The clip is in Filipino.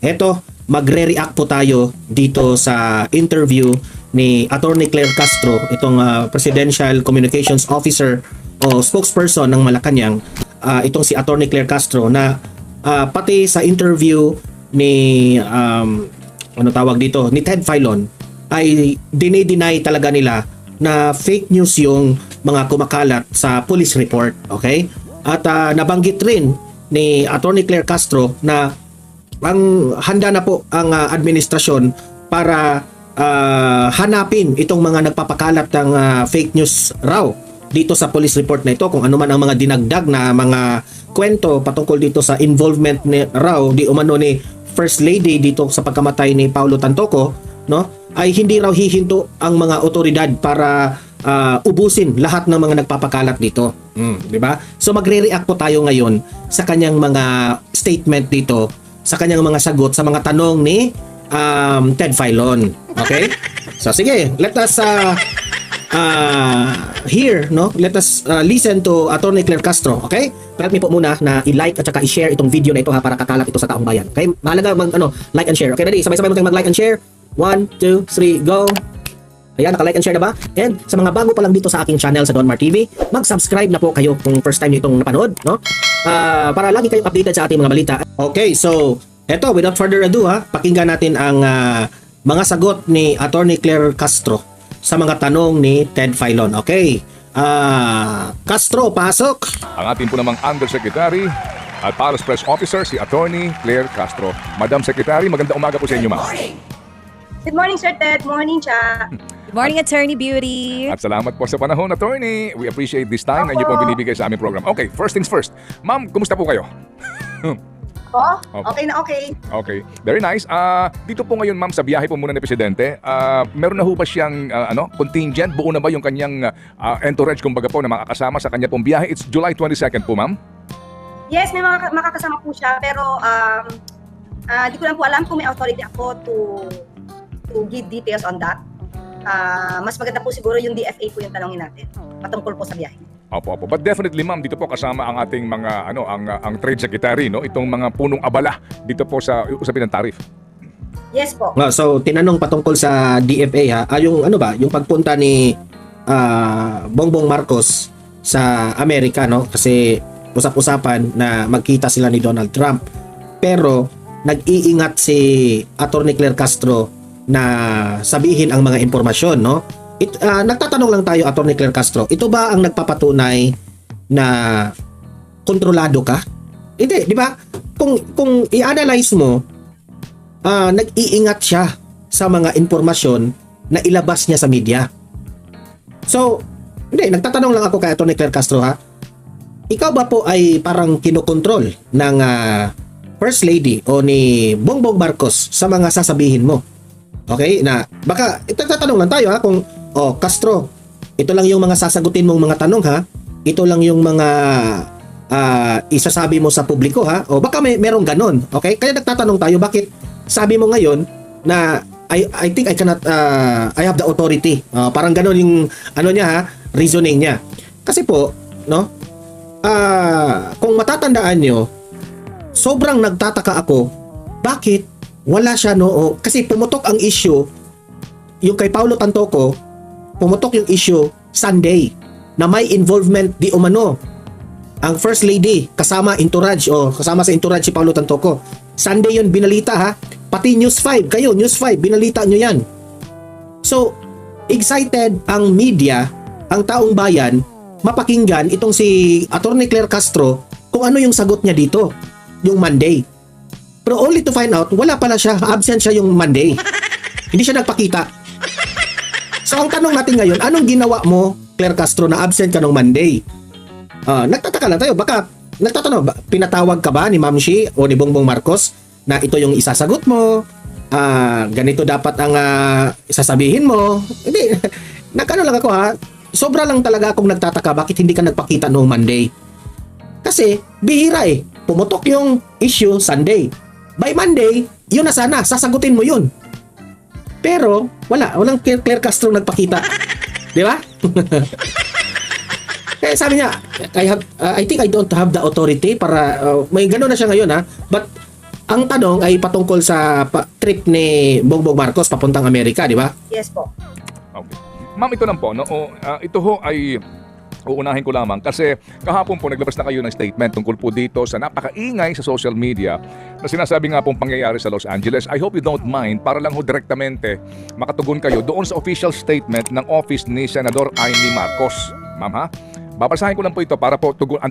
Eto, magre-react po tayo dito sa interview ni Attorney Claire Castro, itong Presidential Communications Officer o spokesperson ng Malacanang, itong si Attorney Claire Castro na pati sa interview ni ano tawag dito, ni Ted Filon ay dinay talaga nila na fake news yung mga kumakalat sa police report, okay? At nabanggit rin ni Attorney Claire Castro na ang handa na po ang administrasyon para hanapin itong mga nagpapakalat ng fake news raw dito sa police report na ito, kung ano man ang mga dinagdag na mga kwento patungkol dito sa involvement ni raw di umano ni First Lady dito sa pagkamatay ni Paulo Tantoco, no? Ay hindi raw hihinto ang mga otoridad para ubusin lahat ng mga nagpapakalat dito. Di ba? So magre-react po tayo ngayon sa kanyang mga statement dito, sa kanyang mga sagot sa mga tanong ni Ted Filon. Okay? So sige, let us hear, no? Let us listen to Attorney Claire Castro, okay? Help me po muna na i-like at saka i-share itong video na ito para kakalat ito sa taong bayan. Okay? Mahalaga like and share. Okay, ready? Sabay-sabay mo tayong mag-like and share. 1, 2, 3, go! Ayan, naka-like and share na ba? And sa mga bago pa lang dito sa aking channel sa Don Mar TV, mag-subscribe na po kayo kung first time nyo itong napanood, no? Para lagi kayong updated sa ating mga balita. Okay, so eto, without further ado pakinggan natin ang mga sagot ni Attorney Claire Castro sa mga tanong ni Ted Filon. Okay. Castro, pasok. Ang ating po namang Undersecretary at Palos Press Officer, si Attorney Claire Castro. Madam Secretary, magandang umaga po sa inyo, ma'am. Good morning, Sir Ted. Morning, Cha. Good morning, Attorney Beauty. At salamat po sa panahon, Attorney. We appreciate this time na inyo pong binibigay sa aming program. Okay, first things first. Ma'am, kumusta po kayo? Okay na okay. Okay, very nice. Dito po ngayon, ma'am, sa biyahe po muna ni Presidente, meron na ho ba siyang contingent? Buo na ba yung kanyang entourage, kumbaga po, na makakasama sa kanya pong biyahe? It's July 22nd po, ma'am. Yes, may makakasama po siya, pero di ko lang po alam kung may authority ako to give details on that. Mas maganda po siguro yung DFA po yung tanongin natin patungkol po sa biyahe. Opo. But definitely, ma'am, dito po kasama ang ating mga ang Trade Secretary, no? Itong mga punong abala dito po sa usapin ng tarif. Yes po. So tinanong patungkol sa DFA yung yung pagpunta ni Bongbong Marcos sa Amerika, no? Kasi usap-usapan na magkita sila ni Donald Trump. Pero nag-iingat si Attorney Claire Castro na sabihin ang mga impormasyon, no? Nagtatanong lang tayo, Attorney Claire Castro, ito ba ang nagpapatunay na kontrolado ka? Hindi, di ba? Kung i-analyze mo, nag-iingat siya sa mga impormasyon na ilabas niya sa media. So, hindi, nagtatanong lang ako kay Attorney Claire Castro, ikaw ba po ay parang kinokontrol ng First Lady o ni Bongbong Marcos sa mga sasabihin mo? Okay, na baka itatanong lang tayo kung Castro, ito lang yung mga sasagutin mong mga tanong ito lang yung mga isasabi mo sa publiko o baka merong ganon. Okay, kaya nagtatanong tayo, bakit sabi mo ngayon na I think I cannot I have the authority, parang ganon yung reasoning niya. Kasi po, no, kung matatandaan nyo, sobrang nagtataka ako bakit wala siya kasi pumutok ang issue yung kay Paulo Tantoco, pumutok yung issue Sunday na may involvement di umano ang First Lady kasama sa entourage si Paulo Tantoco. Sunday yun binalita pati News 5, kayo News 5 binalita nyo yan. So excited ang media, ang taong bayan mapakinggan itong si Attorney Claire Castro kung ano yung sagot niya dito yung Monday. Pero only to find out, wala pala siya, absent siya yung Monday. Hindi siya nagpakita. So ang tanong natin ngayon, anong ginawa mo, Claire Castro, na absent ka nung Monday? Nagtataka lang tayo, baka nagtatanong, pinatawag ka ba ni Ma'am Shi o ni Bongbong Marcos na ito yung isasagot mo? Ganito dapat ang isasabihin mo? Hindi, nagkano lang ako sobra lang talaga akong nagtataka bakit hindi ka nagpakita noong Monday. Kasi bihira pumutok yung issue Sunday. By Monday, yun na sana, sasagutin mo yun. Pero walang Claire Castro nagpakita. Di ba? Kaya sabi niya, I think I don't have the authority para may gano'n na siya ngayon But Ang tanong ay patungkol sa trip ni Bongbong Marcos papuntang Amerika, di ba? Yes po. Okay. Ma'am, ito lang po, no? Ito ho ay uunahin ko lamang kasi kahapon po naglabas na kayo ng statement tungkol po dito sa napakaingay sa social media na sinasabi nga pong pangyayari sa Los Angeles. I hope you don't mind para lang ho direktamente makatugon kayo doon sa official statement ng office ni Senador Amy Marcos. Ma'am ha? Babasahin ko lang po ito para po tugon